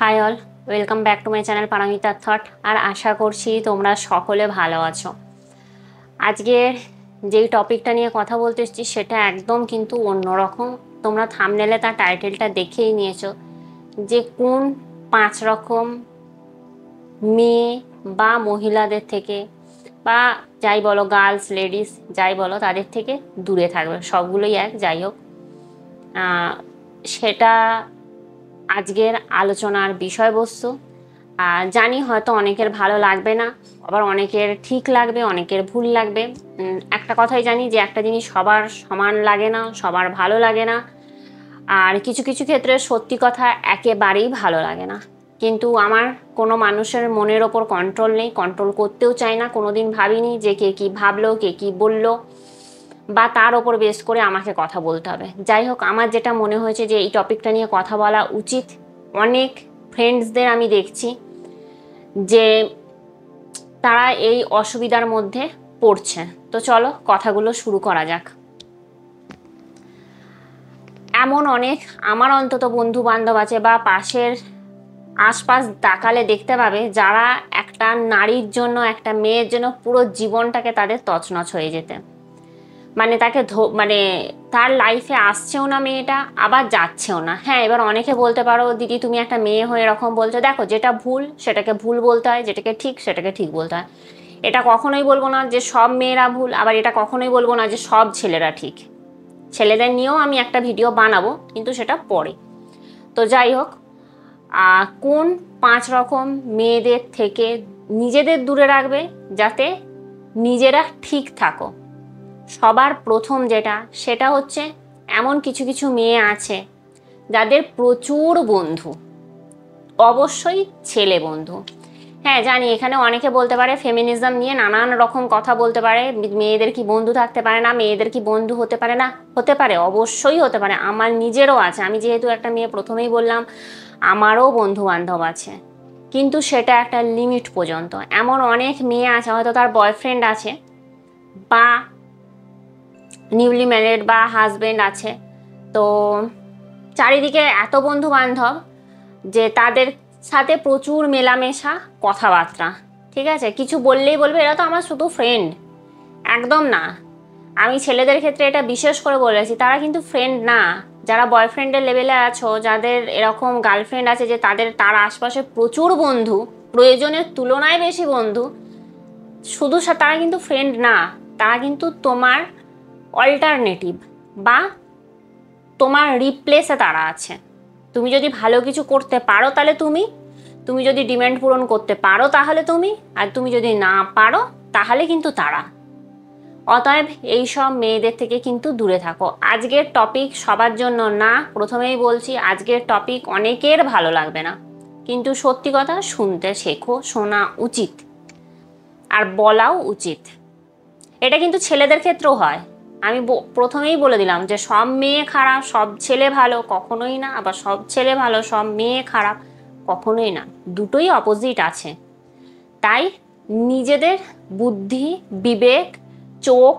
High all, welcome back to my channel পারমিতার thought. আর আশা করছি তোমরা সকলে ভালো আছো। আজকের যেই টপিকটা নিয়ে কথা বলতে এসেছি সেটা একদম কিন্তু অন্যরকম। তোমরা থাম্বনেলে তার টাইটেলটা দেখেই নিয়েছো যে কোন 5 রকম মেয়ে বা মহিলাদের থেকে বা যাই বলো গার্লস লেডিস যাই বলো তাদের থেকে দূরে থাকবে। সবগুলোই এক, যাই হোক সেটা আজকের আলোচনার বিষয়বস্তু। জানি হয়তো অনেকের ভালো লাগবে না, আবার অনেকের ঠিক লাগবে, অনেকের ভুল লাগবে। একটা কথাই জানি যে একটা জিনিস সবার সমান লাগে না, সবার ভালো লাগে না। আর কিছু কিছু ক্ষেত্রে সত্যি কথা একেবারেই ভালো লাগে না। কিন্তু আমার কোনো মানুষের মনের ওপর কন্ট্রোল নেই, কন্ট্রোল করতেও চাই না। কোনোদিন ভাবিনি যে কে কী ভাবলো, কে কী বললো বা তার ওপর বেস করে আমাকে কথা বলতে হবে। যাই হোক, আমার যেটা মনে হয়েছে যে এই টপিকটা নিয়ে কথা বলা উচিত। অনেক ফ্রেন্ডসদের আমি দেখছি যে তারা এই অসুবিধার মধ্যে পড়ছে। তো চলো কথাগুলো শুরু করা যাক। এমন অনেক আমার অন্তত বন্ধু বান্ধব আছে বা পাশের আশপাশ তাকালে দেখতে পাবে যারা একটা নারীর জন্য, একটা মেয়ের জন্য পুরো জীবনটাকে তাদের তছনছ হয়ে যেতে, মানে তাকে মানে তার লাইফে আসছেও না মেয়েটা, আবার যাচ্ছেও না। হ্যাঁ, এবার অনেকে বলতে পারো দিদি তুমি একটা মেয়ে হয়ে এরকম বলছো। দেখো, যেটা ভুল সেটাকে ভুল বলতে হয়, যেটাকে ঠিক সেটাকে ঠিক বলতে হয়। এটা কখনোই বলবো না যে সব মেয়েরা ভুল, আবার এটা কখনোই বলবো না যে সব ছেলেরা ঠিক। ছেলেদের নিয়েও আমি একটা ভিডিও বানাবো, কিন্তু সেটা পরে। তো যাই হোক, কোন 5 রকম মেয়েদের থেকে নিজেদের দূরে রাখবে যাতে নিজেরা ঠিক থাকো। সবার প্রথম যেটা, সেটা হচ্ছে এমন কিছু কিছু মেয়ে আছে যাদের প্রচুর বন্ধু, অবশ্যই ছেলে বন্ধু। হ্যাঁ জানি, এখানে অনেকে বলতে পারে ফেমিনিজম নিয়ে নানান রকম কথা বলতে পারে, মেয়েদের কি বন্ধু থাকতে পারে না, মেয়েদের কি বন্ধু হতে পারে না। হতে পারে, অবশ্যই হতে পারে। আমার নিজেরও আছে, আমি যেহেতু একটা মেয়ে প্রথমেই বললাম আমারও বন্ধু বান্ধব আছে, কিন্তু সেটা একটা লিমিট পর্যন্ত। এমন অনেক মেয়ে আছে হয়তো তার বয়ফ্রেন্ড আছে বা নিউলি ম্যারিড বা হাজব্যান্ড আছে, তো চারিদিকে এত বন্ধু বান্ধব যে তাদের সাথে প্রচুর মেলামেশা, কথাবার্তা। ঠিক আছে, কিছু বললেই বলবে এরা তো আমার শুধু ফ্রেন্ড। একদম না। আমি ছেলেদের ক্ষেত্রে এটা বিশেষ করে বলেছি, তারা কিন্তু ফ্রেন্ড না। যারা বয়ফ্রেন্ডের লেভেলে আছো, যাদের এরকম গার্লফ্রেন্ড আছে যে তার আশপাশে প্রচুর বন্ধু, প্রয়োজনের তুলনায় বেশি বন্ধু, শুধু তারা কিন্তু ফ্রেন্ড না, তারা কিন্তু তোমার অল্টারনেটিভ বা তোমার রিপ্লেসে তারা আছে। তুমি যদি ভালো কিছু করতে পারো তাহলে তুমি যদি ডিমান্ড পূরণ করতে পারো তাহলে তুমি, আর তুমি যদি না পারো তাহলে কিন্তু তারা। অতএব এইসব মেয়েদের থেকে কিন্তু দূরে থাকো। আজকের টপিক সবার জন্য না, প্রথমেই বলছি আজকের টপিক অনেকের ভালো লাগবে না, কিন্তু সত্যি কথা শুনতে শেখো, শোনা উচিত আর বলাও উচিত। এটা কিন্তু ছেলেদের ক্ষেত্রেও হয়। আমি প্রথমেই বলে দিলাম যে সব মেয়ে খারাপ, সব ছেলে ভালো, কখনোই না। আবার সব ছেলে ভালো, সব মেয়ে খারাপ, কখনোই না। দুটোই অপোজিট আছে। তাই নিজেদের বুদ্ধি, বিবেক, চোখ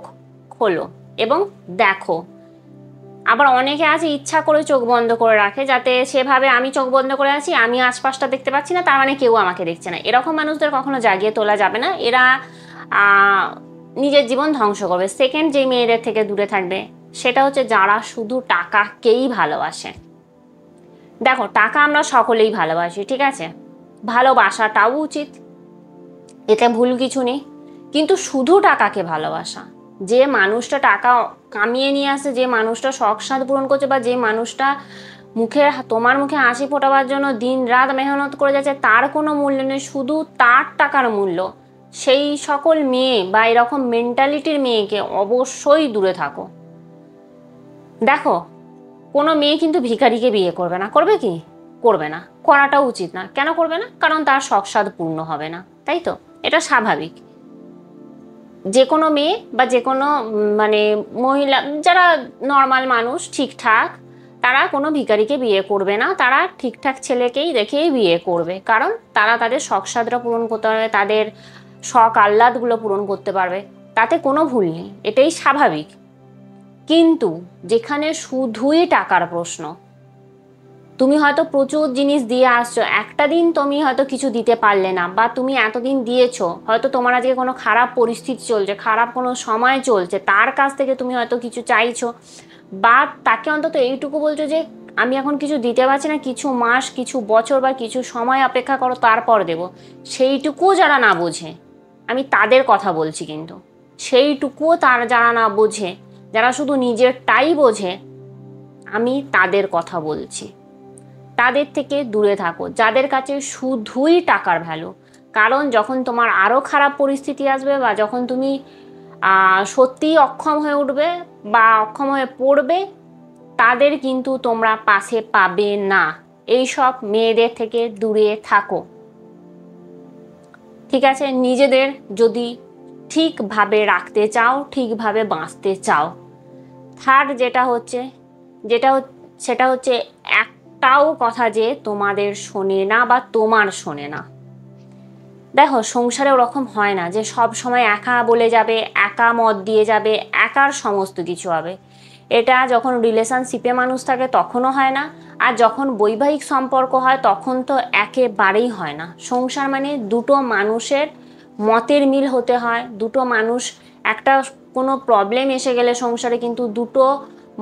খোলো এবং দেখো। আবার অনেকে আছে ইচ্ছা করে চোখ বন্ধ করে রাখে, যাতে সেভাবে আমি চোখ বন্ধ করে আছি, আমি আশপাশটা দেখতে পাচ্ছি না, তার মানে কেউ আমাকে দেখছে না। এরকম মানুষদের কখনো জাগিয়ে তোলা যাবে না। এরা নিজের জীবন ধ্বংস করবে। সেকেন্ড যে মেয়েদের থেকে দূরে থাকবে সেটা হচ্ছে যারা শুধু টাকাকেই ভালোবাসে। দেখো, টাকা আমরা সকলেই ভালোবাসি, ঠিক আছে, ভালোবাসাটাও উচিত, এতে ভুল কিছু নেই। কিন্তু শুধু টাকাকে ভালোবাসা, যে মানুষটা টাকা কামিয়ে নিয়ে আসে, যে মানুষটা শখ সাধ পূরণ করছে, বা যে মানুষটা তোমার মুখে হাসি ফোটাবার জন্য দিন রাত মেহনত করে যাচ্ছে, তার কোনো মূল্য নেই, শুধু তার টাকার মূল্য, সেই সকল মেয়ে বা এরকম মেন্টালিটির মেয়েকে অবশ্যই দূরে থাকো। দেখো, কোনো মেয়ে কিন্তু ভিখারিকে বিয়ে করবে না। করবে কি? করবে না। করাটাও উচিত না। কেন করবে না? কারণ তার শখ সাধ পূর্ণ হবে না, তাই তো? এটা স্বাভাবিক। যে কোনো মেয়ে বা যে কোনো মানে মহিলা যারা নর্মাল মানুষ, ঠিকঠাক, তারা কোনো ভিখারিকে বিয়ে করবে না। তারা ঠিকঠাক ছেলেকেই দেখেই বিয়ে করবে, কারণ তারা তাদের শখ সাধটা পূরণ করতে পারবে, তাদের শখ আহ্লাদগুলো পূরণ করতে পারবে, তাতে কোনো ভুল নেই, এটাই স্বাভাবিক। কিন্তু যেখানে শুধুই টাকার প্রশ্ন, তুমি হয়তো প্রচুর জিনিস দিয়ে আসছো, একটা দিন তুমি হয়তো কিছু দিতে পারলে না, বা তুমি এতদিন দিয়েছো, হয়তো তোমার আজকে কোনো খারাপ পরিস্থিতি চলছে, খারাপ কোনো সময় চলছে, তার কাছ থেকে তুমি হয়তো কিছু চাইছো, বা তাকে অন্তত এইটুকু বলছো যে আমি এখন কিছু দিতে পারছি না, কিছু মাস, কিছু বছর বা কিছু সময় অপেক্ষা করো, তারপর দেবো। সেইটুকুও যারা না বোঝে, আমি তাদের কথা বলছি কিন্তু, সেইটুকুও যারা না বোঝে, যারা শুধু নিজেরটাই বোঝে, আমি তাদের কথা বলছি। তাদের থেকে দূরে থাকো, যাদের কাছে শুধুই টাকার ভ্যালু। কারণ যখন তোমার আরও খারাপ পরিস্থিতি আসবে, বা যখন তুমি সত্যিই অক্ষম হয়ে উঠবে বা অক্ষম হয়ে পড়বে, তাদের কিন্তু তোমরা পাশে পাবে না। এইসব মেয়েদের থেকে দূরে থাকো, ঠিক আছে? নিজেদের যদি ঠিকভাবে রাখতে চাও, ঠিকভাবে বাঁচতে চাও। থার্ড সেটা হচ্ছে একটাও কথা যে তোমাদের শোনে না বা তোমার শোনে না। দেখো, সংসারে ওরকম হয় না যে সব সময় একা বলে যাবে, একা মত দিয়ে যাবে, একার সমস্ত কিছু হবে। এটা যখন রিলেশনশিপে মানুষ থাকে তখনও হয় না, আর যখন বৈবাহিক সম্পর্ক হয় তখন তো একেবারেই হয় না। সংসার মানে দুটো মানুষের মতের মিল হতে হয়, দুটো মানুষ, একটা কোনো প্রবলেম এসে গেলে সংসারে কিন্তু দুটো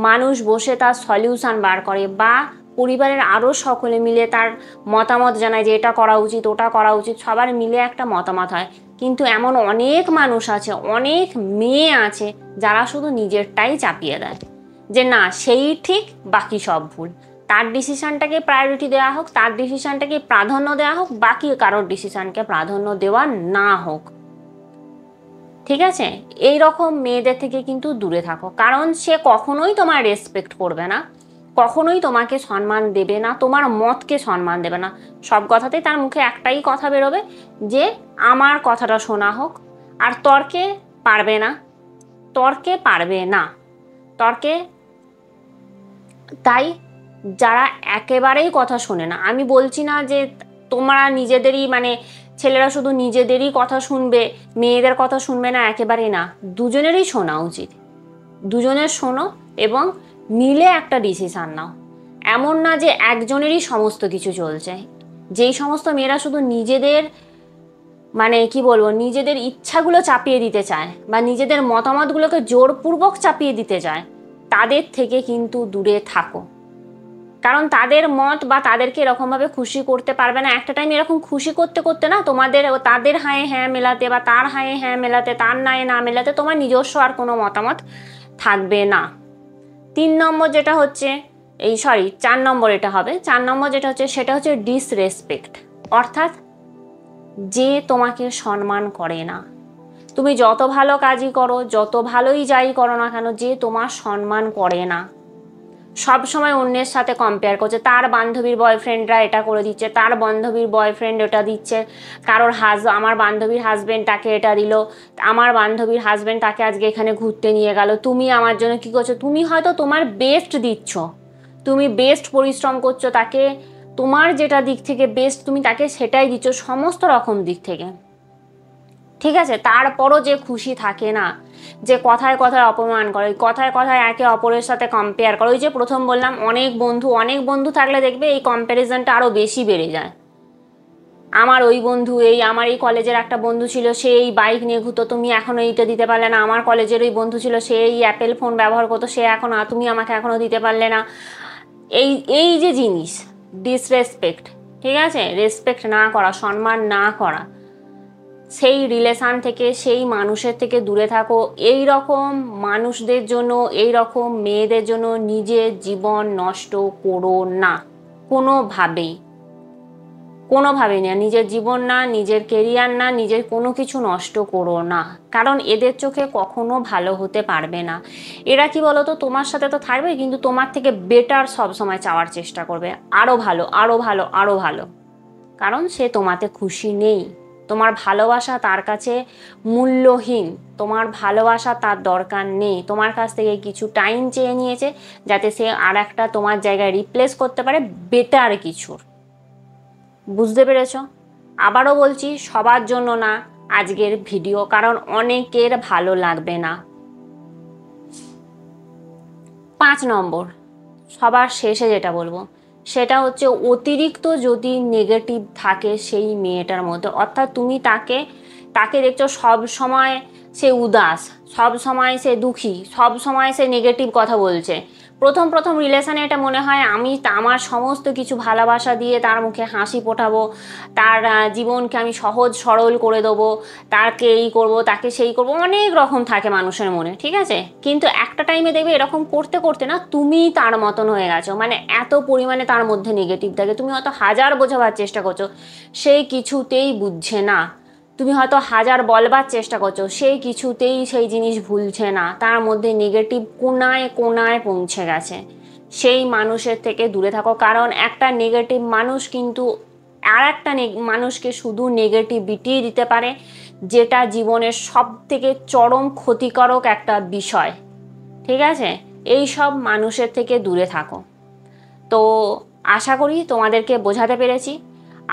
মানুষ বসে তার সলিউশন বার করে, বা পরিবারের আরও সকলে মিলে তার মতামত জানায় যে এটা করা উচিত, ওটা করা উচিত, সবার মিলে একটা মতামত হয়। কিন্তু এমন অনেক মানুষ আছে, অনেক মেয়ে আছে, যারা শুধু নিজেরটাই চাপিয়ে দেয়, যে না সেই ঠিক, বাকি সব ভুল। তার ডিসিশনটাকে প্রায়োরিটি দেওয়া হোক, তার ডিসিশনটাকে প্রাধান্য দেওয়া হোক, বাকি কারোর ডিসিশনকে প্রাধান্য দেওয়া না হোক, ঠিক আছে? এই রকম মেয়েদের থেকে কিন্তু দূরে থাকো, কারণ সে কখনোই তোমার রেসপেক্ট করবে না, কখনোই তোমাকে সম্মান দেবে না, তোমার মতকে সম্মান দেবে না। সব কথাতেই তার মুখে একটাই কথা বেরোবে, যে আমার কথাটা শোনা হোক। আর তর্কে পারবে না, তর্কে পারবে না, তর্কে। তাই যারা একেবারেই কথা শোনে না, আমি বলছি না যে তোমরা নিজেদেরই মানে ছেলেরা শুধু নিজেদেরই কথা শুনবে, মেয়েদের কথা শুনবে না, একেবারেই না। দুজনেরই শোনা উচিত, দুজনের শোনো এবং মিলে একটা ডিসিশান নাও। এমন না যে একজনেরই সমস্ত কিছু চলছে। যেই সমস্ত মেয়েরা শুধু নিজেদের মানে কি বলবো, নিজেদের ইচ্ছাগুলো চাপিয়ে দিতে চায় বা নিজেদের মতামতগুলোকে জোরপূর্বক চাপিয়ে দিতে চায়, তাদের থেকে কিন্তু দূরে থাকো। কারণ তাদের মত বা তাদেরকে এরকমভাবে খুশি করতে পারবে না। একটা টাইম এরকম খুশি করতে করতে না, তাদের হায়ে হ্যাঁ মেলাতে বা তার হায়ে হ্যাঁ মেলাতে, তার নায়ে না মেলাতে তোমার নিজস্ব আর কোনো মতামত থাকবে না। 3 নম্বর যেটা হচ্ছে, 4 নম্বর এটা হবে, 4 নম্বর যেটা হচ্ছে সেটা হচ্ছে ডিসরেসপেক্ট, অর্থাৎ যে তোমাকে সম্মান করে না। তুমি যত ভালো কাজই করো, যত ভালোই যাই করো না কেন, যে তোমার সম্মান করে না, সব সময় অন্যের সাথে কম্পেয়ার করছে, তার বান্ধবীর বয়ফ্রেন্ডরা এটা করে দিচ্ছে, তার বান্ধবীর বয়ফ্রেন্ড ওটা দিচ্ছে, আমার বান্ধবীর হাজবেন্ড তাকে এটা দিল, আমার বান্ধবীর হাজবেন্ড তাকে আজকে এখানে ঘুরতে নিয়ে গেল, তুমি আমার জন্য কি করছো? তুমি হয়তো তোমার বেস্ট দিচ্ছ, তুমি বেস্ট পরিশ্রম করছো, তাকে তোমার যেটা দিক থেকে বেস্ট তুমি তাকে সেটাই দিচ্ছ, সমস্ত রকম দিক থেকে, ঠিক আছে? তারপরও যে খুশি থাকে না, যে কথায় কথায় অপমান করে, কথায় কথায় একে অপরের সাথে কম্পেয়ার করে। ওই যে প্রথম বললাম, অনেক বন্ধু থাকলে দেখবে এই কম্প্যারিজনটা আরও বেশি বেড়ে যায়। আমার ওই বন্ধু, আমার এই কলেজের একটা বন্ধু ছিল, সে এই বাইক নিয়ে ঘুরতো, তুমি এখনো এইটা দিতে পারলে না। আমার কলেজের ওই বন্ধু ছিল, সে এই অ্যাপেল ফোন ব্যবহার করতো, তুমি আমাকে এখনো দিতে পারলে না। এই এই যে জিনিস, ডিসরেসপেক্ট, ঠিক আছে? রেসপেক্ট না করা, সম্মান না করা, সেই রিলেশান থেকে, সেই মানুষের থেকে দূরে থাকো। এই রকম মানুষদের জন্য, এই রকম মেয়েদের জন্য নিজের জীবন নষ্ট করো না, কোনোভাবেই না। নিজের জীবন না, নিজের কেরিয়ার না, নিজের কোনো কিছু নষ্ট করো না, কারণ এদের চোখে কখনো ভালো হতে পারবে না। এরা কি বলতো, তোমার সাথে তো থাকবে, কিন্তু তোমার থেকে বেটার সবসময় চাওয়ার চেষ্টা করবে, আরও ভালো, আরও ভালো, আরও ভালো। কারণ সে তোমাতে খুশি নেই, তোমার ভালোবাসা তার কাছে মূল্যহীন, তোমার ভালোবাসা তার দরকার নেই। তোমার কাছ থেকে কিছু টাইম চেয়ে নিয়েছে, যাতে সে আর একটা তোমার জায়গায় রিপ্লেস করতে পারে বেটার কিছুর। বুঝতে পেরেছ? আবারও বলছি, সবার জন্য না আজকের ভিডিও, কারণ অনেকের ভালো লাগবে না। 5 নম্বর, সবার শেষে যেটা বলবো, সেটা হচ্ছে অতিরিক্ত যদি নেগেটিভ থাকে সেই মেয়েটার মধ্যে, অর্থাৎ তুমি তাকে তাকে দেখছো সব সময় সে উদাস, সব সময় সে দুঃখী, সব সময় সে নেগেটিভ কথা বলছে। প্রথম প্রথম রিলেশনে এটা মনে হয় আমি আমার সমস্ত কিছু ভালোবাসা দিয়ে তার মুখে হাসি ফোটাবো, তার জীবনকে আমি সহজ সরল করে দেবো, তাকে এই করবো তাকে সেই করবো, অনেক রকম থাকে মানুষের মনে, ঠিক আছে। কিন্তু একটা টাইমে দেখবে এরকম করতে করতে না তুমি তার মতন হয়ে গেছো, মানে এত পরিমাণে তার মধ্যে নেগেটিভ থাকে, তুমি হয়তো হাজার বোঝাবার চেষ্টা করছো সেই কিছুতেই বুঝছে না, তুমি হয়তো হাজার বলবার চেষ্টা করছো সেই কিছুতেই সেই জিনিস ভুলছে না, তার মধ্যে নেগেটিভ কোনায় কোনায় পৌঁছে গেছে। সেই মানুষের থেকে দূরে থাকো, কারণ একটা নেগেটিভ মানুষ কিন্তু আর একটা মানুষকে শুধু নেগেটিভিটি দিতে পারে, যেটা জীবনের সব থেকে চরম ক্ষতিকারক একটা বিষয়, ঠিক আছে। এই সব মানুষের থেকে দূরে থাকো। তো আশা করি তোমাদেরকে বোঝাতে পেরেছি।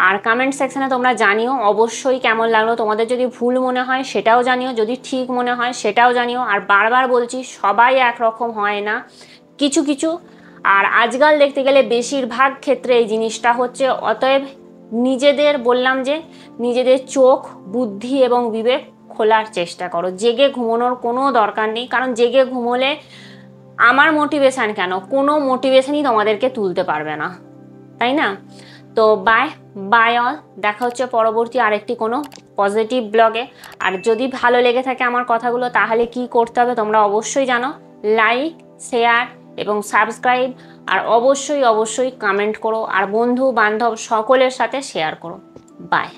আর কমেন্ট সেকশানে তোমরা জানিও অবশ্যই কেমন লাগলো, তোমাদের যদি ভুল মনে হয় সেটাও জানিও, যদি ঠিক মনে হয় সেটাও জানিও। আর বারবার বলছি সবাই একরকম হয় না, কিছু কিছু, আর আজকাল দেখতে গেলে বেশিরভাগ ক্ষেত্রে এই জিনিসটা হচ্ছে। অতএব নিজেদের বললাম যে নিজেদের চোখ বুদ্ধি এবং বিবেক খোলার চেষ্টা করো, জেগে ঘুমানোর কোনো দরকার নেই, কারণ জেগে ঘুমোলে আমার মোটিভেশান কেন, কোনো মোটিভেশনই তোমাদেরকে তুলতে পারবে না, তাই না। তো বাই বাই অল, দেখা হচ্ছে পরবর্তী আরেকটি কোনো পজিটিভ ব্লগে। আর যদি ভালো লেগে থাকে আমার কথাগুলো তাহলে কি করতে হবে তোমরা অবশ্যই জানো, লাইক শেয়ার এবং সাবস্ক্রাইব, আর অবশ্যই অবশ্যই কমেন্ট করো, আর বন্ধু বান্ধব সকলের সাথে শেয়ার করো। বাই।